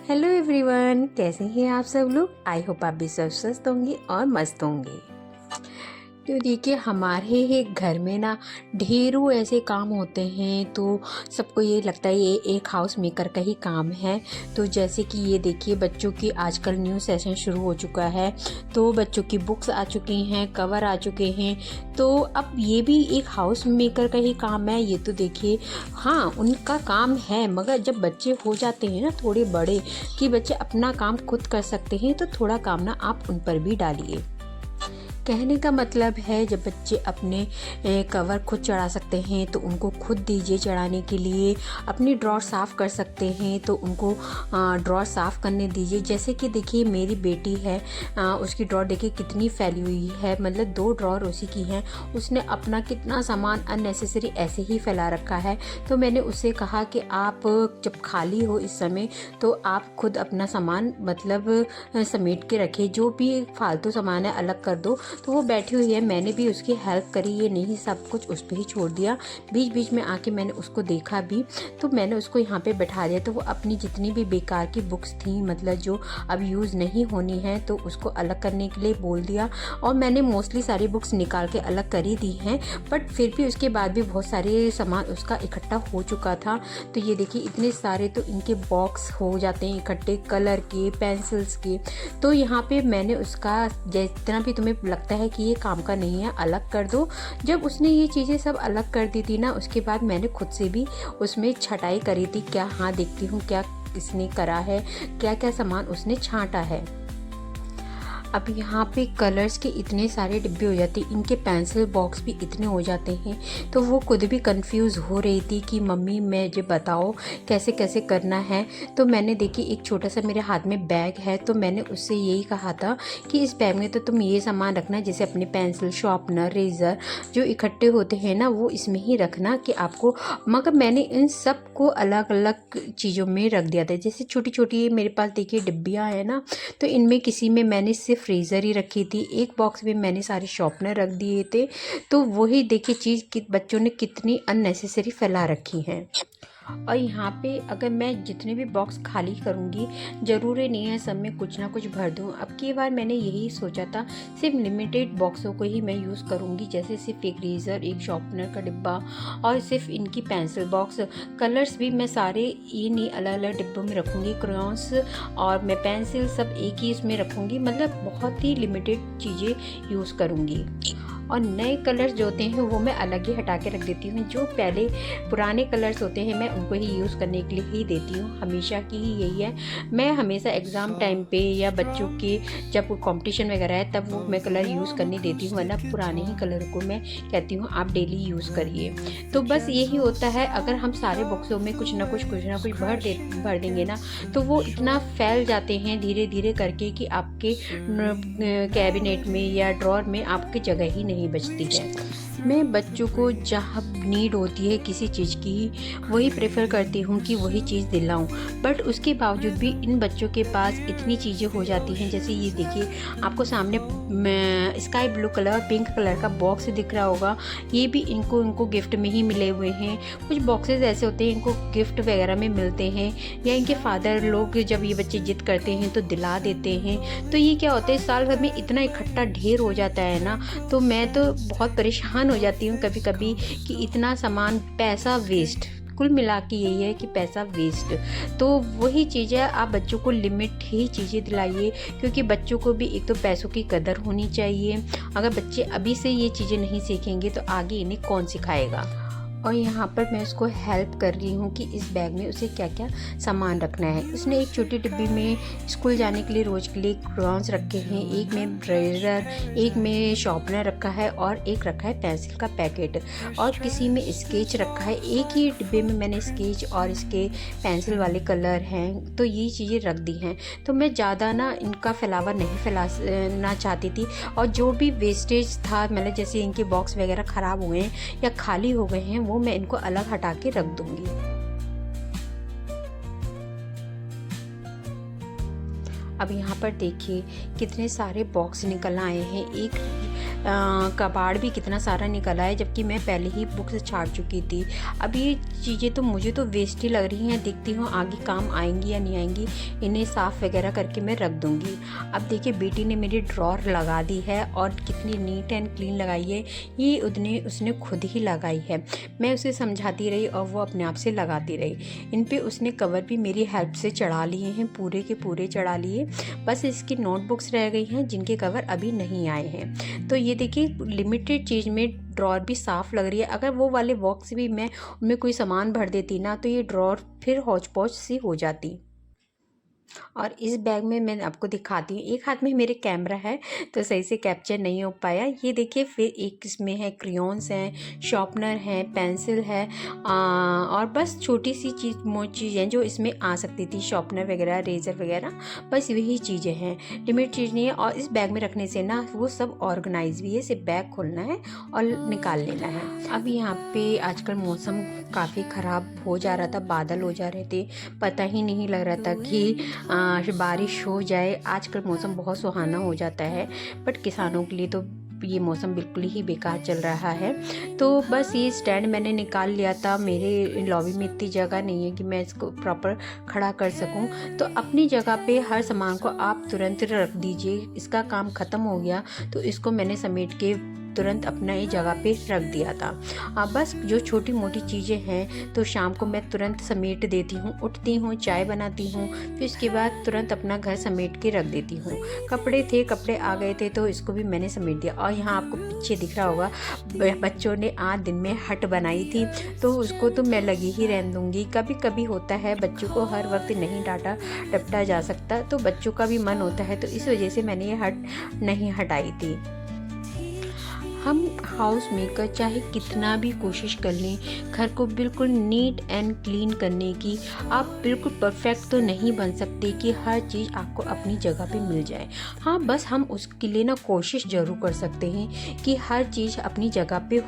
Hello everyone, कैसे हैं आप सब लोग। आई होप आप भी सब स्वस्थ होंगे और मस्त होंगे। तो देखिए, हमारे ही घर में ना ढेरों ऐसे काम होते हैं, तो सबको ये लगता है ये एक हाउस मेकर का ही काम है। तो जैसे कि ये देखिए, बच्चों की आजकल न्यू सेशन शुरू हो चुका है, तो बच्चों की बुक्स आ चुकी हैं, कवर आ चुके हैं। तो अब ये भी एक हाउस मेकर का ही काम है। ये तो देखिए, हाँ उनका काम है, मगर जब बच्चे हो जाते हैं ना थोड़े बड़े कि बच्चे अपना काम खुद कर सकते हैं, तो थोड़ा काम ना आप उन पर भी डालिए। कहने का मतलब है, जब बच्चे अपने कवर खुद चढ़ा सकते हैं तो उनको खुद दीजिए चढ़ाने के लिए। अपनी ड्रॉर साफ़ कर सकते हैं तो उनको ड्रॉर साफ़ करने दीजिए। जैसे कि देखिए, मेरी बेटी है, उसकी ड्रॉर देखिए कितनी फैली हुई है, मतलब 2 ड्रॉर उसी की हैं। उसने अपना कितना सामान अननेसेसरी ऐसे ही फैला रखा है। तो मैंने उससे कहा कि आप जब खाली हो इस समय, तो आप खुद अपना सामान मतलब समेट के रखिए, जो भी फालतू सामान है अलग कर दो। तो वो बैठी हुई है, मैंने भी उसकी हेल्प करी, ये नहीं सब कुछ उस पर ही छोड़ दिया। बीच बीच में आके मैंने उसको देखा भी, तो मैंने उसको यहाँ पे बैठा दिया। तो वो अपनी जितनी भी बेकार की बुक्स थी, मतलब जो अब यूज़ नहीं होनी है, तो उसको अलग करने के लिए बोल दिया। और मैंने मोस्टली सारी बुक्स निकाल के अलग कर ही दी हैं, बट फिर भी उसके बाद भी बहुत सारे सामान उसका इकट्ठा हो चुका था। तो ये देखिए, इतने सारे तो इनके बॉक्स हो जाते हैं इकट्ठे, कलर के, पेंसिल्स के। तो यहाँ पे मैंने उसका जितना भी तुम्हें लगता है कि ये काम का नहीं है, अलग कर दो। जब उसने ये चीज़ें सब अलग कर दी थी ना, उसके बाद मैंने खुद से भी उसमें छटाई करी थी। क्या, हाँ देखती हूँ क्या इसने करा है, क्या क्या सामान उसने छांटा है। अब यहाँ पे कलर्स के इतने सारे डिब्बे हो जाते हैं, इनके पेंसिल बॉक्स भी इतने हो जाते हैं। तो वो खुद भी कंफ्यूज हो रही थी कि मम्मी मुझे बताओ कैसे कैसे करना है। तो मैंने देखी, एक छोटा सा मेरे हाथ में बैग है, तो मैंने उससे यही कहा था कि इस बैग में तो तुम ये सामान रखना, जैसे अपने पेंसिल, शार्पनर, रेज़र जो इकट्ठे होते हैं ना, वो इसमें ही रखना कि आपको। मगर मैंने इन सब को अलग अलग चीज़ों में रख दिया था। जैसे छोटी छोटी मेरे पास देखिए डिब्बियाँ हैं ना, तो इनमें किसी में मैंने सिर्फ फ्रीज़र ही रखी थी, एक बॉक्स में मैंने सारे शॉर्पनर रख दिए थे। तो वही देखिए चीज़ कि बच्चों ने कितनी अननेसेसरी फैला रखी है। और यहाँ पे अगर मैं जितने भी बॉक्स खाली करूँगी, ज़रूरी नहीं है सब में कुछ ना कुछ भर दूँ। अब की बार मैंने यही सोचा था, सिर्फ लिमिटेड बॉक्सों को ही मैं यूज़ करूँगी, जैसे सिर्फ एक रेज़र, एक शॉर्पनर का डिब्बा, और सिर्फ इनकी पेंसिल बॉक्स। कलर्स भी मैं सारे ये नहीं अलग अलग डिब्बों में रखूँगी, क्रेयॉन्स और मैं पेंसिल सब एक ही इसमें रखूँगी। मतलब बहुत ही लिमिटेड चीज़ें यूज़ करूँगी। और नए कलर्स जो होते हैं वो मैं अलग ही हटा के रख देती हूँ। जो पहले पुराने कलर्स होते हैं मैं उनको ही यूज़ करने के लिए ही देती हूँ। हमेशा की ही यही है। मैं हमेशा एग्ज़ाम टाइम पे या बच्चों के जब कंपटीशन वगैरह है तब वो मैं कलर यूज़ करने देती हूँ, वरना पुराने ही कलर को मैं कहती हूँ आप डेली यूज़ करिए। तो बस यही होता है, अगर हम सारे बॉक्सों में कुछ ना कुछ भर देंगे ना, तो वो इतना फैल जाते हैं धीरे धीरे करके कि आपके कैबिनेट में या ड्रॉर में आपकी जगह ही नहीं बचती है। मैं बच्चों को जहाँ नीड होती है किसी चीज़ की, वही प्रेफर करती हूँ कि वही चीज़ दिलाऊं। बट उसके बावजूद भी इन बच्चों के पास इतनी चीज़ें हो जाती हैं। जैसे ये देखिए, आपको सामने sky blue colour, pink colour का बॉक्स दिख रहा होगा, ये भी इनको गिफ्ट में ही मिले हुए हैं। कुछ बॉक्सेस ऐसे होते हैं इनको गिफ्ट वगैरह में मिलते हैं, या इनके फादर लोग जब ये बच्चे जिद करते हैं तो दिला देते हैं। तो ये क्या होता है, साल भर में इतना इकट्ठा ढेर हो जाता है ना, तो मैं तो बहुत परेशान हो जाती हूँ कभी कभी कि इतना सामान, पैसा वेस्ट। कुल मिला के यही है कि पैसा वेस्ट। तो वही चीज़ है, आप बच्चों को लिमिट ही चीज़ें दिलाइए, क्योंकि बच्चों को भी एक तो पैसों की कदर होनी चाहिए। अगर बच्चे अभी से ये चीज़ें नहीं सीखेंगे तो आगे इन्हें कौन सिखाएगा। और यहाँ पर मैं उसको हेल्प कर रही हूँ कि इस बैग में उसे क्या क्या सामान रखना है। उसने एक छोटी डिब्बी में स्कूल जाने के लिए रोज़ के लिए क्रेयॉन्स रखे हैं, एक में रेज़र, एक में शार्पनर रखा है, और एक रखा है पेंसिल का पैकेट, और किसी में स्केच रखा है। एक ही डिब्बे में मैंने स्केच और इसके पेंसिल वाले कलर हैं, तो ये चीज़ें रख दी हैं। तो मैं ज़्यादा ना इनका फैलावा नहीं फैलाना चाहती थी। और जो भी वेस्टेज था, मतलब जैसे इनके बॉक्स वगैरह ख़राब हुए हैं या खाली हो गए हैं, वो मैं इनको अलग हटा के रख दूंगी। अब यहाँ पर देखिए कितने सारे बॉक्स निकल आए हैं। एक कबाड़ भी कितना सारा निकला है, जबकि मैं पहले ही बुक से छाट चुकी थी। अब ये चीज़ें तो मुझे तो वेस्ट ही लग रही हैं, देखती हूँ आगे काम आएंगी या नहीं आएंगी। इन्हें साफ़ वगैरह करके मैं रख दूँगी। अब देखिए बेटी ने मेरी ड्रॉर लगा दी है और कितनी नीट एंड क्लीन लगाई है, ये उसने खुद ही लगाई है। मैं उसे समझाती रही और वो अपने आप से लगाती रही। इन पे उसने कवर भी मेरी हेल्प से चढ़ा लिए हैं, पूरे के पूरे चढ़ा लिए। बस इसकी नोटबुक्स रह गई हैं जिनके कवर अभी नहीं आए हैं। तो ये देखिए लिमिटेड चीज़ में ड्रॉर भी साफ़ लग रही है। अगर वो वाले बॉक्स भी मैं उनमें कोई सामान भर देती ना, तो ये ड्रॉर फिर हौच पौच सी हो जाती। और इस बैग में मैं आपको दिखाती हूँ, एक हाथ में मेरे कैमरा है तो सही से कैप्चर नहीं हो पाया। ये देखिए, फिर एक इसमें है क्रेयॉन्स हैं, शार्पनर है, पेंसिल है, और बस छोटी सी चीज़ें जो इसमें आ सकती थी, शार्पनर वगैरह, रेज़र वगैरह, बस वही चीज़ें हैं। लिमिट चीज़ नहीं है। और इस बैग में रखने से ना वो सब ऑर्गेनाइज भी है, सिर्फ बैग खोलना है और निकाल लेना है। अब यहाँ पे आजकल मौसम काफ़ी ख़राब हो जा रहा था, बादल हो जा रहे थे, पता ही नहीं लग रहा था कि बारिश हो जाए। आजकल मौसम बहुत सुहाना हो जाता है, बट किसानों के लिए तो ये मौसम बिल्कुल ही बेकार चल रहा है। तो बस ये स्टैंड मैंने निकाल लिया था। मेरे लॉबी में इतनी जगह नहीं है कि मैं इसको प्रॉपर खड़ा कर सकूं। तो अपनी जगह पे हर सामान को आप तुरंत रख दीजिए। इसका काम ख़त्म हो गया तो इसको मैंने समेट के तुरंत अपना ही जगह पे रख दिया था। बस जो छोटी मोटी चीज़ें हैं तो शाम को मैं तुरंत समेट देती हूँ, उठती हूँ, चाय बनाती हूँ, फिर उसके बाद तुरंत अपना घर समेट के रख देती हूँ। कपड़े आ गए थे तो इसको भी मैंने समेट दिया। और यहाँ आपको पीछे दिख रहा होगा, बच्चों ने आज दिन में हट बनाई थी, तो उसको तो मैं लगी ही रहने दूँगी। कभी कभी होता है, बच्चों को हर वक्त नहीं डांटा डपटा जा सकता, तो बच्चों का भी मन होता है, तो इस वजह से मैंने ये हट नहीं हटाई थी। हम हाउस मेकर चाहे कितना भी कोशिश कर लें घर को बिल्कुल नीट एंड क्लीन करने की, आप बिल्कुल परफेक्ट तो नहीं बन सकते कि हर चीज़ आपको अपनी जगह पे मिल जाए। हाँ, बस हम उसके लिए ना कोशिश ज़रूर कर सकते हैं कि हर चीज़ अपनी जगह पे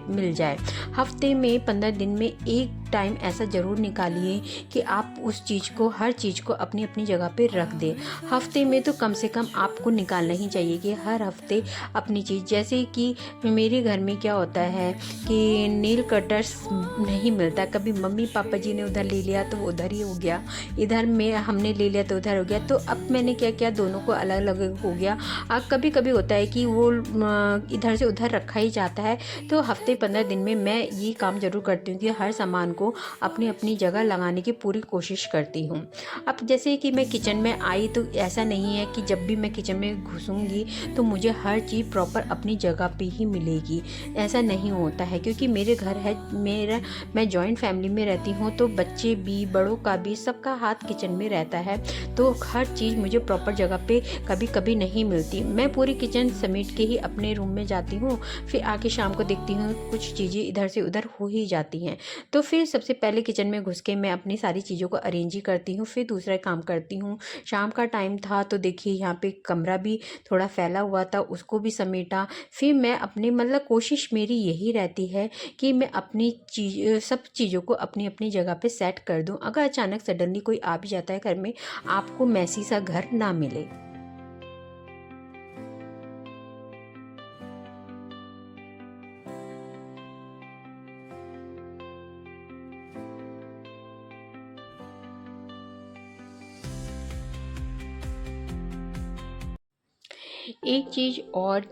मिल जाए। हफ्ते में 15 दिन में एक टाइम ऐसा ज़रूर निकालिए कि आप उस चीज़ को, हर चीज़ को अपनी अपनी जगह पे रख दें। हफ्ते में तो कम से कम आपको निकालना ही चाहिए कि हर हफ्ते अपनी चीज़, जैसे कि मेरे घर में क्या होता है कि नेल कटर्स नहीं मिलता। कभी मम्मी पापा जी ने उधर ले लिया तो वो उधर ही हो गया, इधर में हमने ले लिया तो उधर हो गया। तो अब मैंने क्या किया, दोनों को अलग अलग हो गया। अब कभी कभी होता है कि वो इधर से उधर रखा ही जाता है। तो हफ्ते 15 दिन में मैं ये काम ज़रूर करती हूँ कि हर सामान को अपनी अपनी जगह लगाने की पूरी कोशिश करती हूँ। अब जैसे कि मैं किचन में आई तो ऐसा नहीं है कि जब भी मैं किचन में घुसूँगी तो मुझे हर चीज़ प्रॉपर अपनी जगह पे ही मिलेगी, ऐसा नहीं होता है। क्योंकि मेरे घर है, मैं जॉइंट फैमिली में रहती हूँ, तो बच्चे भी, बड़ों का भी, सबका हाथ किचन में रहता है। तो हर चीज़ मुझे प्रॉपर जगह पे कभी कभी नहीं मिलती। मैं पूरी किचन समेट के ही अपने रूम में जाती हूँ, फिर आके शाम को देखती हूँ कुछ चीज़ें इधर से उधर हो ही जाती हैं। तो फिर सबसे पहले किचन में घुस के मैं अपनी सारी चीज़ों को अरेंज ही करती हूँ, फिर दूसरा काम करती हूँ। शाम का टाइम था तो देखिए यहाँ पे कमरा भी थोड़ा फैला हुआ था, उसको भी समेटा। फिर मैं अपने, मतलब कोशिश मेरी यही रहती है कि मैं अपनी सब चीज़ों को अपनी अपनी जगह पे सेट कर दूं। अगर अचानक सडनली कोई आ भी जाता है घर में, आपको मैसी सा घर ना मिले। एक चीज़ और,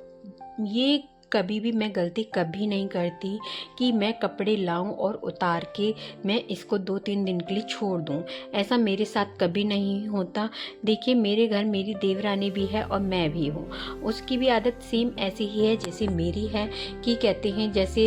ये कभी भी मैं गलती कभी नहीं करती कि मैं कपड़े लाऊं और उतार के मैं इसको 2-3 दिन के लिए छोड़ दूं। ऐसा मेरे साथ कभी नहीं होता। देखिए मेरे घर मेरी देवरानी भी है और मैं भी हूँ, उसकी भी आदत सेम ऐसी ही है जैसे मेरी है। कि कहते हैं जैसे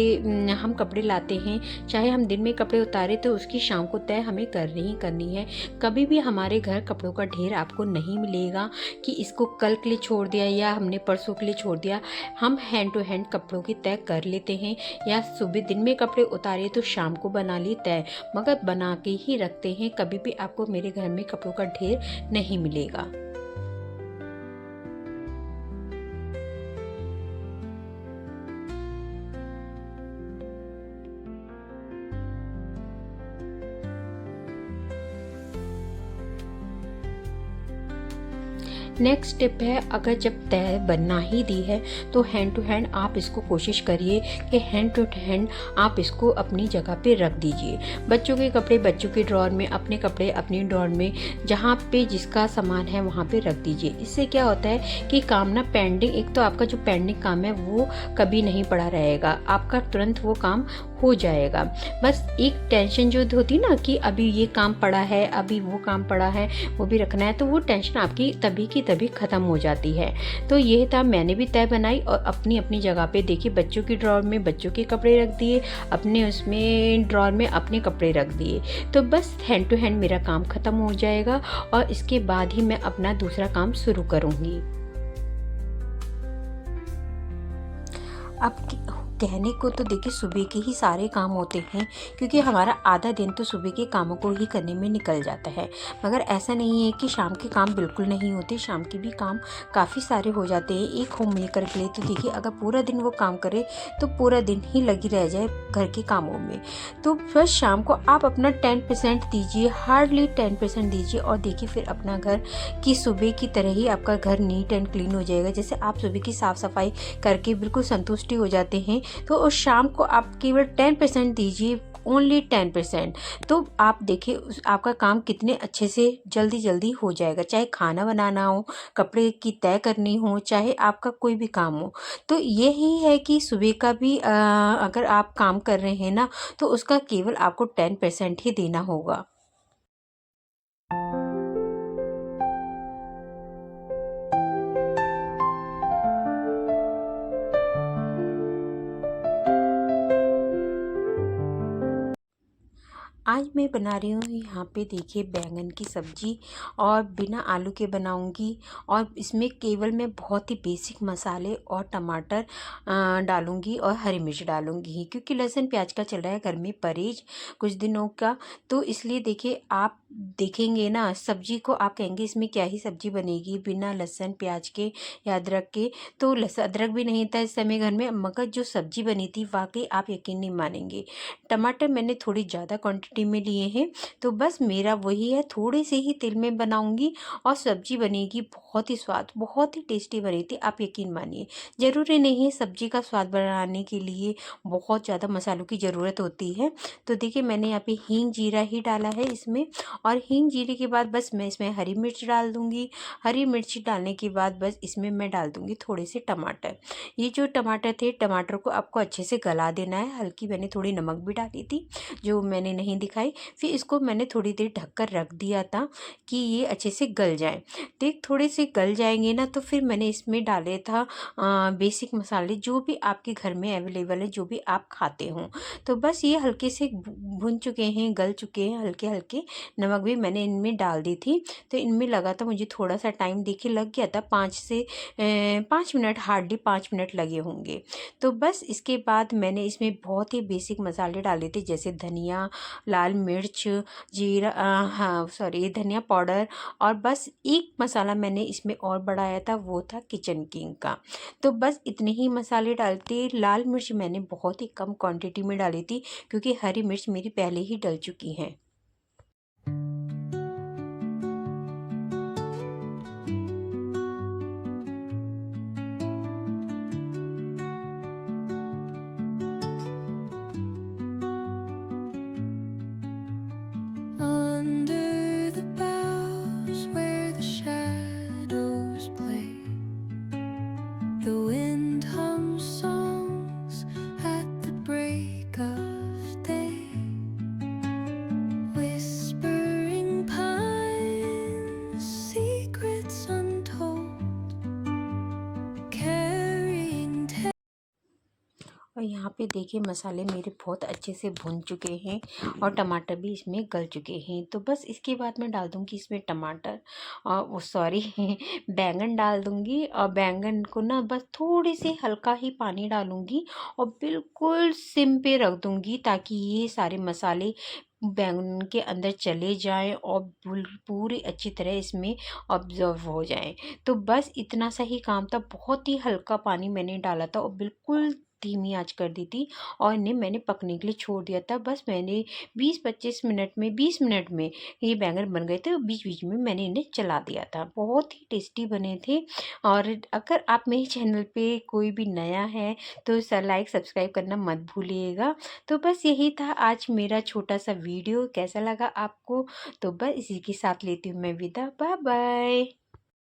हम कपड़े लाते हैं, चाहे हम दिन में कपड़े उतारे तो उसकी शाम को तय हमें करनी ही करनी है। कभी भी हमारे घर कपड़ों का ढेर आपको नहीं मिलेगा कि इसको कल के लिए छोड़ दिया या हमने परसों के लिए छोड़ दिया। हम हैंड टू हैंड कपड़ों की तय कर लेते हैं, या सुबह दिन में कपड़े उतारे तो शाम को बना ली तय, मगर बना के ही रखते हैं। कभी भी आपको मेरे घर में कपड़ों का ढेर नहीं मिलेगा। नेक्स्ट स्टेप है, अगर जब तय बनना ही दी है तो हैंड टू हैंड आप इसको कोशिश करिए कि हैंड टू हैंड आप इसको अपनी जगह पे रख दीजिए। बच्चों के कपड़े बच्चों के ड्रॉर में, अपने कपड़े अपनी ड्रॉर में, जहाँ पे जिसका सामान है वहाँ पे रख दीजिए। इससे क्या होता है कि काम ना पेंडिंग, एक तो आपका जो पेंडिंग काम है वो कभी नहीं पड़ा रहेगा, आपका तुरंत वो काम हो जाएगा। बस एक टेंशन जो होती ना कि अभी ये काम पड़ा है, अभी वो काम पड़ा है, वो भी रखना है, तो वो टेंशन आपकी तभी की तभी ख़त्म हो जाती है। तो ये था, मैंने भी तय बनाई और अपनी अपनी जगह पे देखिए, बच्चों की ड्रॉर में बच्चों के कपड़े रख दिए, अपने उसमें ड्रॉर में अपने कपड़े रख दिए। तो बस हैंड टू हैंड मेरा काम ख़त्म हो जाएगा और इसके बाद ही मैं अपना दूसरा काम शुरू करूँगी। अब कहने को तो देखिए सुबह के ही सारे काम होते हैं, क्योंकि हमारा आधा दिन तो सुबह के कामों को ही करने में निकल जाता है। मगर ऐसा नहीं है कि शाम के काम बिल्कुल नहीं होते, शाम के भी काम काफ़ी सारे हो जाते हैं एक होम मेकर के लिए। तो देखिए, अगर पूरा दिन वो काम करे तो पूरा दिन ही लगी रह जाए घर के कामों में। तो बस शाम को आप अपना 10% दीजिए, हार्डली 10% दीजिए, और देखिए फिर अपना घर की सुबह की तरह ही आपका घर नीट एंड क्लीन हो जाएगा। जैसे आप सुबह की साफ़ सफाई करके बिल्कुल संतुष्टि हो जाते हैं, तो उस शाम को आप केवल 10% दीजिए, ओनली 10%। तो आप देखिए आपका काम कितने अच्छे से जल्दी जल्दी हो जाएगा। चाहे खाना बनाना हो, कपड़े की तय करनी हो, चाहे आपका कोई भी काम हो। तो यही है कि सुबह का भी अगर आप काम कर रहे हैं ना, तो उसका केवल आपको 10% ही देना होगा। आज मैं बना रही हूँ यहाँ पे देखिए बैंगन की सब्जी, और बिना आलू के बनाऊँगी, और इसमें केवल मैं बहुत ही बेसिक मसाले और टमाटर डालूँगी और हरी मिर्च डालूँगी, क्योंकि लहसुन प्याज का चल रहा है घर में परहेज कुछ दिनों का। तो इसलिए देखिए, आप देखेंगे ना सब्जी को, आप कहेंगे इसमें क्या ही सब्जी बनेगी बिना लहसुन प्याज के या अदरक के। तो लहसुन अदरक भी नहीं था इस समय घर में, मगर जो सब्जी बनी थी वाकई आप यकीन नहीं मानेंगे। टमाटर मैंने थोड़ी ज़्यादा क्वांटिटी में लिए हैं, तो बस मेरा वही है, थोड़े से ही तेल में बनाऊंगी और सब्जी बनेगी बहुत ही स्वाद, बहुत ही टेस्टी बनी थी, आप यकीन मानिए। ज़रूरी नहीं है सब्जी का स्वाद बनाने के लिए बहुत ज़्यादा मसालों की ज़रूरत होती है। तो देखिए, मैंने यहाँ पे हींग जीरा ही डाला है इसमें, और हींग जीरे के बाद बस मैं इसमें हरी मिर्च डाल दूँगी। हरी मिर्च डालने के बाद बस इसमें मैं डाल दूँगी थोड़े से टमाटर। ये जो टमाटर थे, टमाटर को आपको अच्छे से गला देना है, हल्की मैंने थोड़ी नमक भी डाली थी जो मैंने नहीं दिखाई। फिर इसको मैंने थोड़ी देर ढककर रख दिया था कि ये अच्छे से गल जाए। देख थोड़े से गल जाएंगे ना, तो फिर मैंने इसमें डाले था बेसिक मसाले जो भी आपके घर में अवेलेबल है, जो भी आप खाते हों। तो बस ये हल्के से भुन चुके हैं, गल चुके हैं हल्के हल्के। नमक भी मैंने इनमें डाल दी थी। तो इनमें लगा था मुझे थोड़ा सा टाइम, देखिए लग गया था 5 मिनट, हार्डली 5 मिनट लगे होंगे। तो बस इसके बाद मैंने इसमें बहुत ही बेसिक मसाले डाले थे, जैसे धनिया, लाल मिर्च, जीरा, हाँ सॉरी, धनिया पाउडर, और बस एक मसाला मैंने इसमें और बढ़ाया था, वो था किचन किंग का। तो बस इतने ही मसाले डालते। लाल मिर्च मैंने बहुत ही कम क्वांटिटी में डाली थी, क्योंकि हरी मिर्च मेरी पहले ही डल चुकी हैं। Under the boughs where the shadows play, the wind hums songs at the break of day, whispering pines, secrets untold, carrying और यहाँ पे देखिए मसाले मेरे बहुत अच्छे से भुन चुके हैं और टमाटर भी इसमें गल चुके हैं। तो बस इसके बाद मैं डाल दूँगी इसमें टमाटर, और वो सॉरी बैंगन डाल दूँगी, और बैंगन को ना बस थोड़ी सी हल्का ही पानी डालूँगी और बिल्कुल सिम पे रख दूँगी, ताकि ये सारे मसाले बैंगन के अंदर चले जाएं और पूरी अच्छी तरह इसमें ऑब्जर्व हो जाएं। तो बस इतना सा ही काम था, बहुत ही हल्का पानी मैंने डाला था और बिल्कुल धीमी आंच कर दी थी और इन्हें मैंने पकने के लिए छोड़ दिया था। बस मैंने 20 मिनट में ये बैंगन बन गए थे और बीच-बीच में मैंने इन्हें चला दिया था। बहुत ही टेस्टी बने थे और अगर आप मेरे चैनल पे कोई भी नया है तो लाइक सब्सक्राइब करना मत भूलिएगा। तो बस यही था आज मेरा छोटा-सा वीडियो, कैसा लगा आपको? तो बस इसी के साथ लेती हूँ मैं विदा। Bye bye.